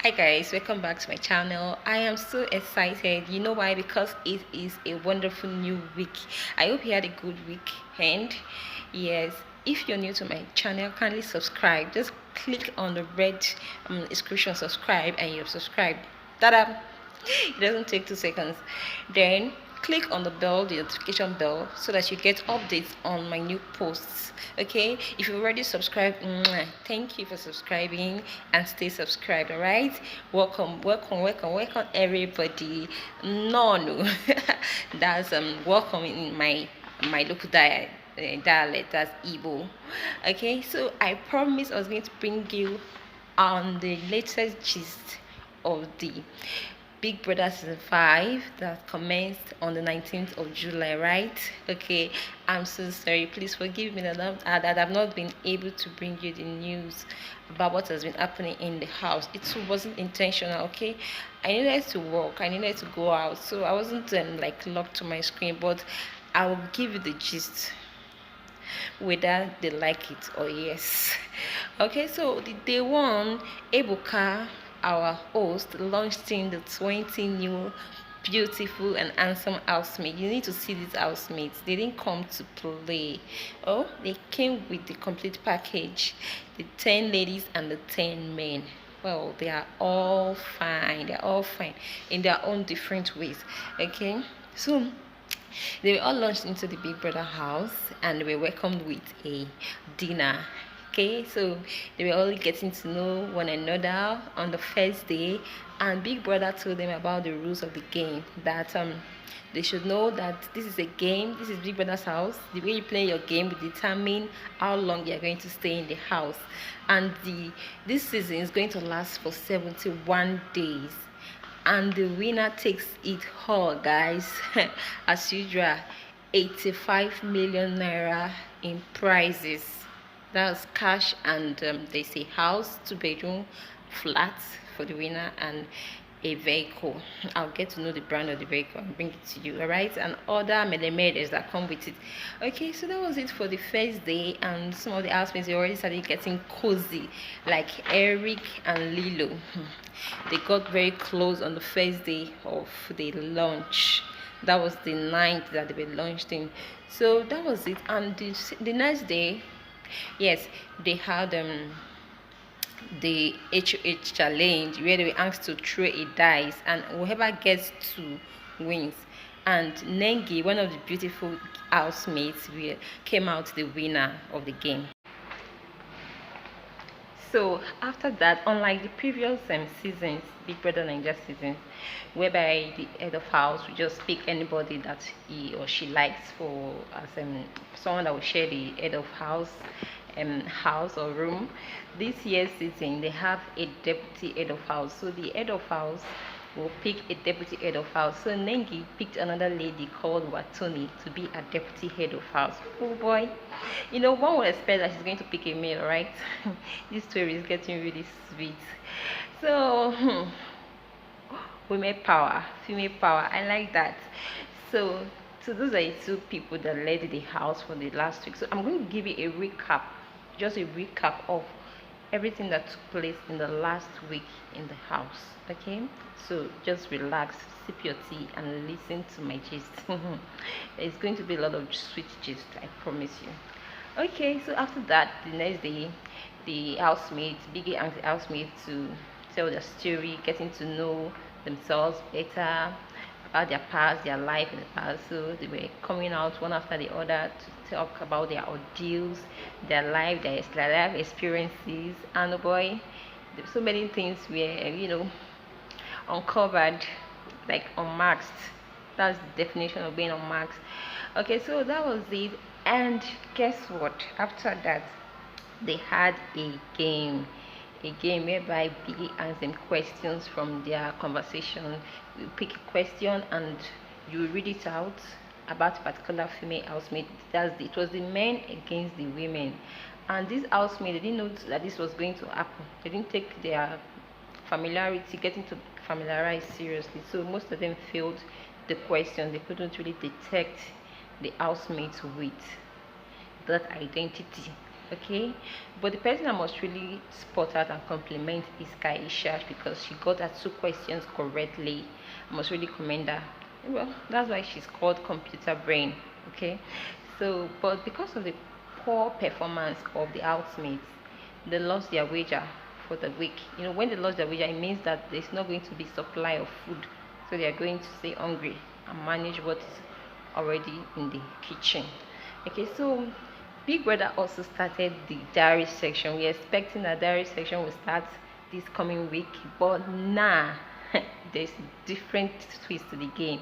Hi guys, welcome back to my channel. I am so excited. You know why? Because it is a wonderful new week. I hope you had a good weekend. Yes, if you're new to my channel, kindly subscribe. Just click on the red inscription subscribe and you're subscribed. Ta-da! It doesn't take 2 seconds. Then click on the bell, the notification bell, so that you get updates on my new posts. Okay, if you already subscribed, thank you for subscribing and stay subscribed. All right, welcome everybody. No, that's welcome in my local dialect, that's Igbo. Okay, so I promised I was going to bring you on the latest gist of the Big Brother season 5 that commenced on the 19th of July, right? Okay, I'm so sorry. Please forgive me that I've not been able to bring you the news about what has been happening in the house. It wasn't intentional, okay? I needed to work, I needed to go out, so I wasn't like locked to my screen, but I will give you the gist whether they like it or yes. Okay, so the day one, Ebuka, our host, launched in the 20 new beautiful and handsome housemates. You need to see these housemates. They didn't come to play. Oh, they came with the complete package. The 10 ladies and the 10 men. Well, they are all fine. They're all fine in their own different ways. Okay, so they were all launched into the Big Brother house and they were welcomed with a dinner. Okay, so they were all getting to know one another on the first day, and Big Brother told them about the rules of the game. That they should know that this is a game. This is Big Brother's house. The way you play your game will determine how long you are going to stay in the house, and this season is going to last for 71 days, and the winner takes it all, guys. As usual, 85 million naira in prizes. That's cash, and they say house, 2 bedroom flat for the winner, and a vehicle. I'll get to know the brand of the vehicle and bring it to you, all right? And other medemedes that come with it. Okay, so that was it for the first day, and some of the housemates already started getting cozy, like Eric and Lilo. They got very close on the first day of the launch. That was the ninth that they were launched in. So that was it. And the next day, yes, they had the HOH challenge where they were asked to throw a dice, and whoever gets 2 wins. And Nengi, one of the beautiful housemates, came out the winner of the game. So after that, unlike the previous seasons, Bigbrothernaija seasons, whereby the head of house will just pick anybody that he or she likes for as someone that will share the head of house or room. This year's season, they have a deputy head of house. So the head of house will pick a deputy head of house. So Nengi picked another lady called Watoni to be a deputy head of house. Oh boy, one would expect that she's going to pick a male, right? This story is getting really sweet. So women power, female power, I like that. So those are the 2 people that led the house for the last week. So I'm going to give you a recap, just a recap of everything that took place in the last week in the house. Okay, so just relax, sip your tea and listen to my gist. There's going to be a lot of sweet gist, I promise you. Okay, so after that, the next day, the housemates, Biggie and the housemates, to tell their story, getting to know themselves better, about their past, their life in the past. So they were coming out one after the other to talk about their ordeals, their life, their life experiences, and oh boy, there's so many things were uncovered, like unmasked. That's the definition of being unmasked. Okay, so that was it. And guess what? After that, they had a game whereby Biggie asked them questions from their conversation. You pick a question and you read it out about a particular female housemate. It was the men against the women, and this housemate, they didn't know that this was going to happen. They didn't take their getting to familiarize seriously. So most of them failed the question. They couldn't really detect the housemates with that identity. Okay, but the person I must really spot out and compliment is Kaisha because she got her two questions correctly. I must really commend her. Well, that's why she's called computer brain. Okay, so but because of the poor performance of the housemates, they lost their wager for the week. When they lost their wager, it means that there's not going to be supply of food, so they are going to stay hungry and manage what is already in the kitchen. Okay, so Big Brother also started the diary section. We're expecting that diary section will start this coming week, but nah, there's different twist to the game.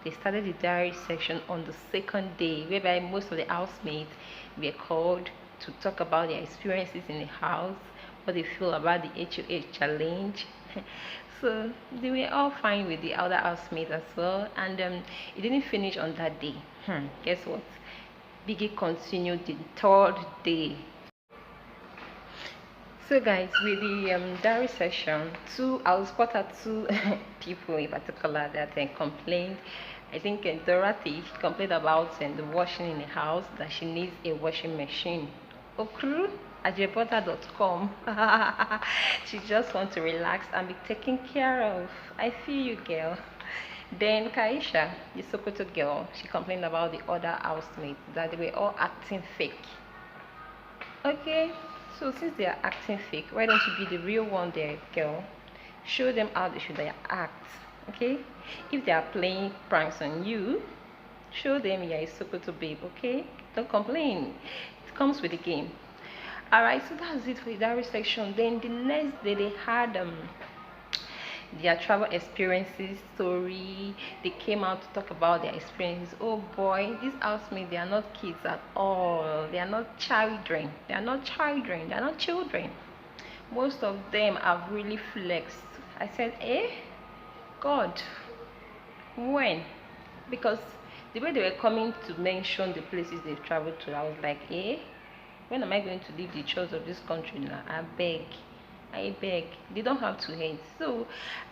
They started the diary section on the second day, whereby most of the housemates were called to talk about their experiences in the house, what they feel about the HOH challenge. So they were all fine with the other housemates as well, and it didn't finish on that day. Guess what? Biggie continued the third day. So guys, with the diary session, I will spot out two people in particular that complained. I think Dorothy complained about the washing in the house, that she needs a washing machine. Okru at reporter.com. She just wants to relax and be taken care of. I feel you, girl. Then Kaisha, the Sokoto girl, she complained about the other housemates that they were all acting fake. Okay, so since they are acting fake, why don't you be the real one there, girl? Show them how they should act. Okay, if they are playing pranks on you, show them you're a Sokoto babe. Okay, don't complain. It comes with the game. Alright, so that's it for the diary section. Then the next day they had their travel experiences story. They came out to talk about their experiences. Oh boy, these housemates, they are not kids at all. They are not children. They are not children. Most of them have really flexed. I said, God, when? Because the way they were coming to mention the places they've traveled to, I was like, when am I going to leave the chores of this country now? I beg. They don't have to hate. So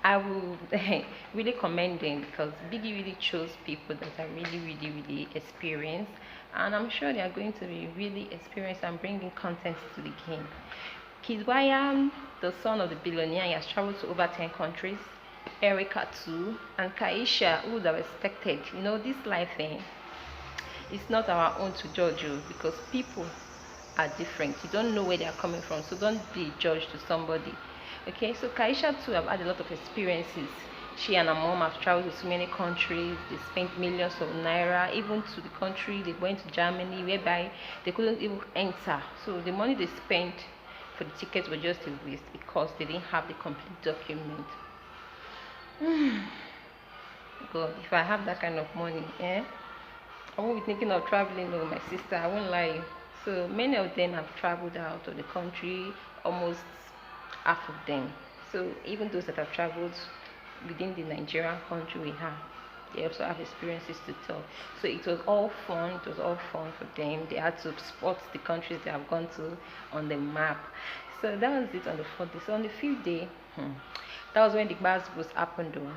I will really commend them because Biggie really chose people that are really, really, really experienced. And I'm sure they are going to be really experienced and bringing content to the game. Kid Wayam, the son of the billionaire, he has traveled to over 10 countries. Erica too. And Kaisha, who would have expected. This life, it's not our own to judge you because people are different. You don't know where they are coming from, so don't be judged to somebody. Okay, so Kaisha too have had a lot of experiences. She and her mom have traveled to so many countries. They spent millions of naira, even to the country they went to Germany, whereby they couldn't even enter. So the money they spent for the tickets were just a waste because they didn't have the complete document. God, if I have that kind of money, I won't be thinking of traveling with my sister. I won't lie. So many of them have traveled out of the country, almost half of them. So even those that have traveled within the Nigerian country we have, they also have experiences to tell. So it was all fun. It was all fun for them. They had to spot the countries they have gone to on the map. So that was it on the fourth day. So on the fifth day, that was when the buzz was happened though.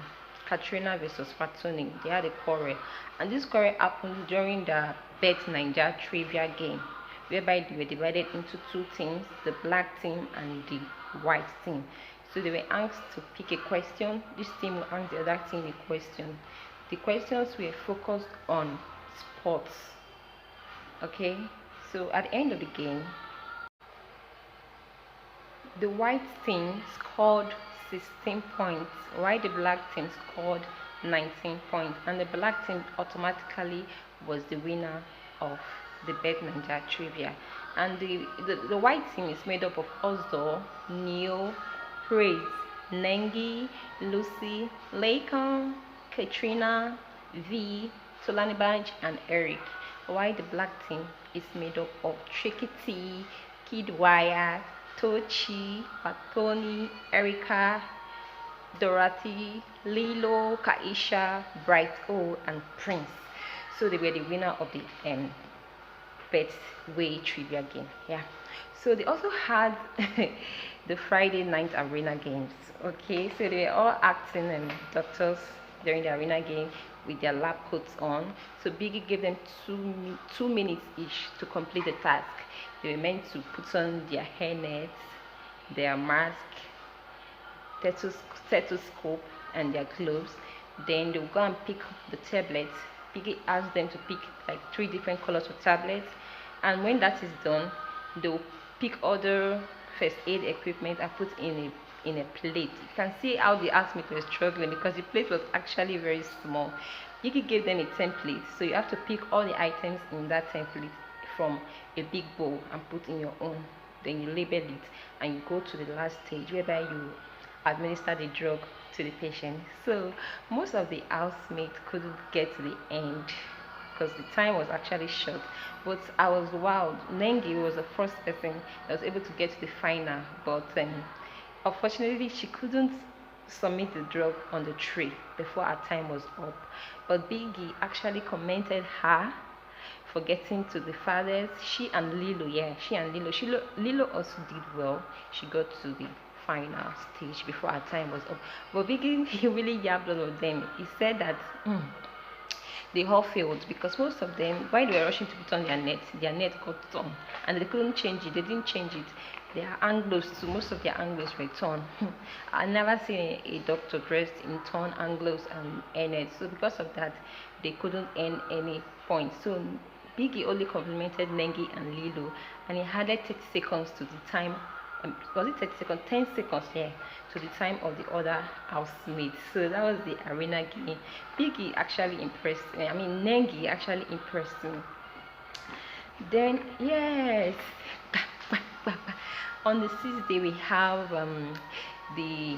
Katrina versus Fatuni. They had a quarrel. And this quarrel happened during the Bigbrothernaija trivia game, whereby they were divided into two teams, the black team and the white team. So they were asked to pick a question. This team will ask the other team a question. The questions were focused on sports. Okay, so at the end of the game, the white team scored 16 points, while the black team scored 19 points, and the black team automatically was the winner of the Bigbrothernaija trivia. And the white team is made up of Osdo, Neo, Praise, Nengi, Lucy, Lakon, Katrina, V, Solanibanj, and Eric. While the black team is made up of Tricky T, Kid Wire, Tochi, Patoni, Erica, Dorothy, Lilo, Kaisha, Bright O, and Prince. So they were the winner of the best way trivia game. Yeah. So they also had the Friday night arena games. Okay, so they were all acting doctors during the arena game with their lab coats on. So Biggie gave them two minutes each to complete the task. They were meant to put on their hairnets, their mask, stethoscope, and their gloves. Then they'll go and pick the tablets. Piggy asked them to pick like 3 different colors of tablets, and when that is done, they'll pick other first aid equipment and put in a plate. You can see how the housemate was struggling because the plate was actually very small. Piggy gave them a template, so you have to pick all the items in that template from a big bowl and put in your own. Then you label it and you go to the last stage whereby you administer the drug to the patient. So most of the housemates couldn't get to the end because the time was actually short. But I was wild. Nengi was the first person that was able to get to the final, but unfortunately she couldn't submit the drug on the tray before her time was up. But Biggie actually commented her for getting to the farthest. She and Lilo, Lilo also did well. She got to the final stage before her time was up. But Biggie, he really yabbed all of them. He said that they all failed because most of them, while they were rushing to put on their net got torn and they couldn't change it. They didn't change it. Their anglos too, most of their anglos were torn. I never seen a doctor dressed in torn anglos and hairnets. So because of that, they couldn't earn any points. So Biggie only complimented Nengi and Lilo, and he added 30 seconds to the time. Was it 30 seconds? 10 seconds, yeah, to the time of the other housemates. So that was the arena game. Biggie actually impressed me. I mean, Nengi actually impressed me. Then, yes, on the 6th day, we have the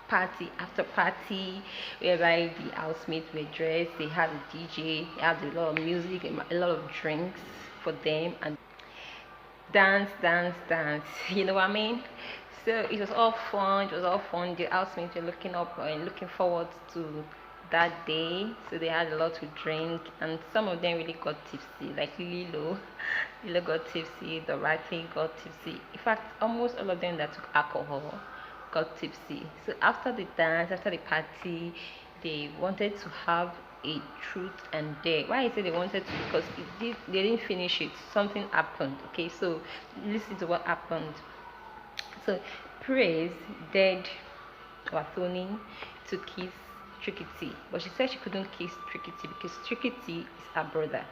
party after party whereby the housemates were dressed. They had a DJ, they had a lot of music, a lot of drinks for them, and dance. You know what I mean? So it was all fun. The housemates were looking up and looking forward to that day. So they had a lot to drink, and some of them really got tipsy, like Lilo. Lilo got tipsy, Dorothy got tipsy. In fact, almost all of them that took alcohol got tipsy. So after the dance, after the party, they wanted to have a truth and dare. Why I say they wanted to? Because they didn't finish it. Something happened. Okay, so listen to what happened. So Praise dared Watoni to kiss Trikiti, but she said she couldn't kiss Trikiti because Trikiti is her brother.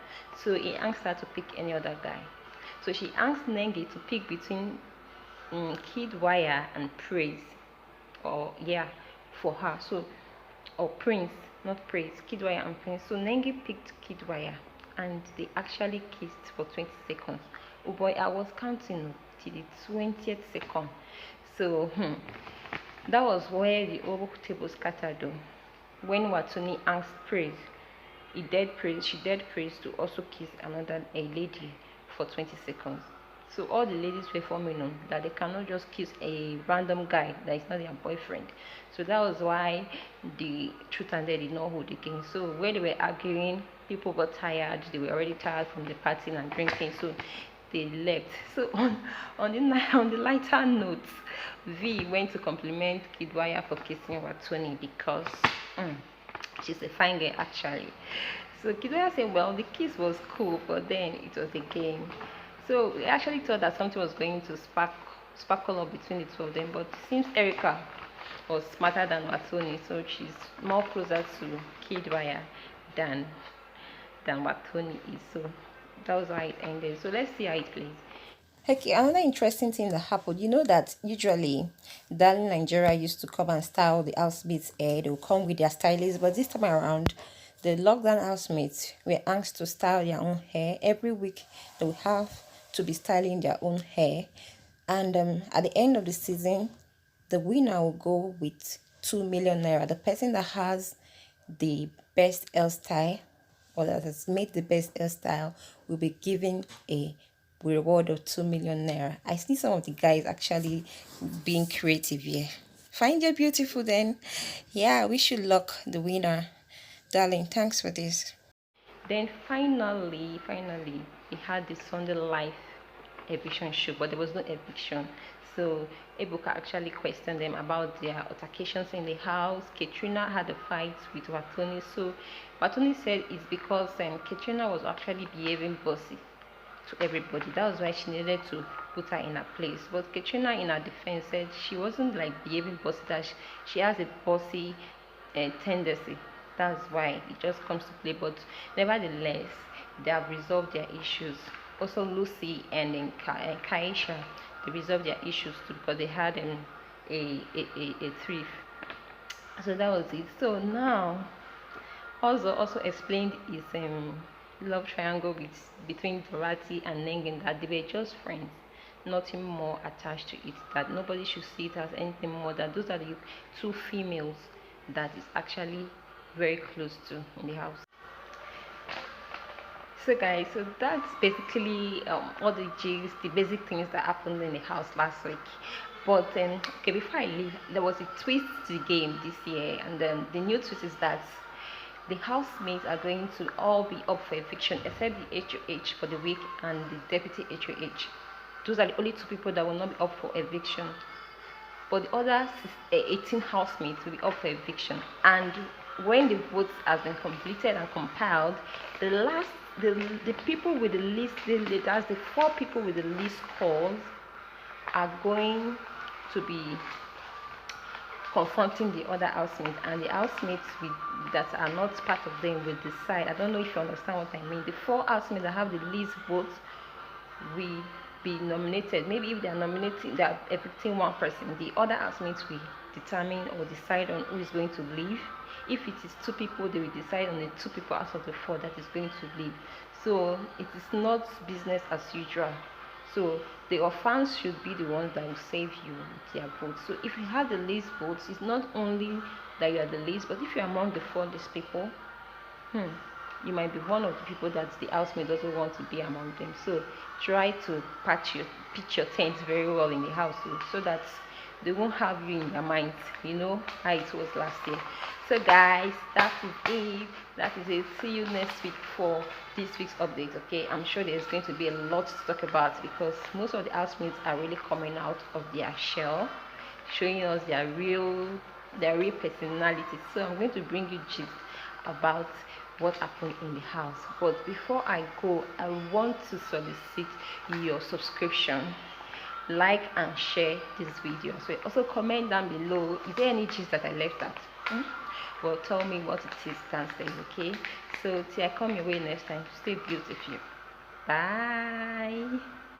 So he asked her to pick any other guy. So she asked Nengi to pick between Kid Wire and Praise, or yeah, for her. So or Prince, not Praise, Kid Wire and Prince. So Nengi picked Kid Wire, and they actually kissed for 20 seconds. Oh boy, I was counting till the 20th second. So that was where the whole table scattered though. When Watoni asked Praise, she dared Praise to also kiss another a lady for 20 seconds. So all the ladies were forming on that they cannot just kiss a random guy that is not their boyfriend. So that was why the truth and dare did not hold again. So when they were arguing, people got tired. They were already tired from the partying and drinking. So they left. So on the lighter note, V went to compliment Kidwaya for kissing Watoni because she's a fine girl actually. So Kidwaya said, well, the kiss was cool, but then it was a game. So we actually thought that something was going to sparkle up between the two of them, but since Erica was smarter than Watoni, so she's more closer to Kidwaya than Watoni is. So that was how it ended. So let's see how it plays. Okay, another interesting thing that happened, you know that usually Darling Nigeria used to come and style the housemates' hair. They will come with their stylists, but this time around, the lockdown housemates were asked to style their own hair. Every week, they will have to be styling their own hair. And at the end of the season, the winner will go with 2 million naira. The person that has the best hairstyle or that has made the best hairstyle will be given a reward of 2 million naira. I see some of the guys actually being creative here. Find your beautiful then. Yeah, we should lock the winner. Darling, thanks for this. Then finally, we had the Sunday Live eviction show, but there was no eviction. So Ebuka actually questioned them about their altercations in the house. Katrina had a fight with Watoni. So Watoni said it's because Katrina was actually behaving bossy to everybody. That was why she needed to put her in her place. But Katrina, in her defense, said she wasn't like behaving bossy, that she has a bossy tendency. That's why it just comes to play. But nevertheless, they have resolved their issues. Also, Lucy and then Kaisha, they resolved their issues too, because they had a thrift. So that was it. So now, also explained his love triangle between Dorothy and Nengen, that they were just friends, nothing more attached to it, that nobody should see it as anything more, that those are the two females that is actually very close to in the house. So guys, so that's basically all the gist, the basic things that happened in the house last week. But okay, before I leave, there was a twist to the game this year, and then the new twist is that the housemates are going to all be up for eviction except the HOH for the week and the deputy HOH. Those are the only two people that will not be up for eviction. But the other 18 housemates will be up for eviction. And when the votes have been completed and compiled, the people with the least, that's the 4 people with the least scores are going to be confronting the other housemates, and the housemates that are not part of them will decide. I don't know if you understand what I mean. The 4 housemates that have the least votes will be nominated. Maybe if they are nominating, they are evicting one person, the other housemates will determine or decide on who is going to leave. If it is 2 people, they will decide on the 2 people out of the 4 that is going to leave. So it is not business as usual. So the orphans should be the ones that will save you with their votes. So if you have the least votes, it's not only that you are the least, but if you're among the 4 least people, you might be one of the people that the housemate doesn't want to be among them. So try to pitch your tent very well in the house, so that they won't have you in their minds. You know how it was last year. So guys, that is it. See you next week for this week's update. Okay, I'm sure there's going to be a lot to talk about, because most of the housemates are really coming out of their shell, showing us their real personality. So I'm going to bring you gist about what happened in the house. But before I go, I want to solicit your subscription, like and share this video. So also comment down below, is there any gist that I left out? Well, tell me what it is downstairs. Okay, so till I come your way next time, stay beautiful. Bye.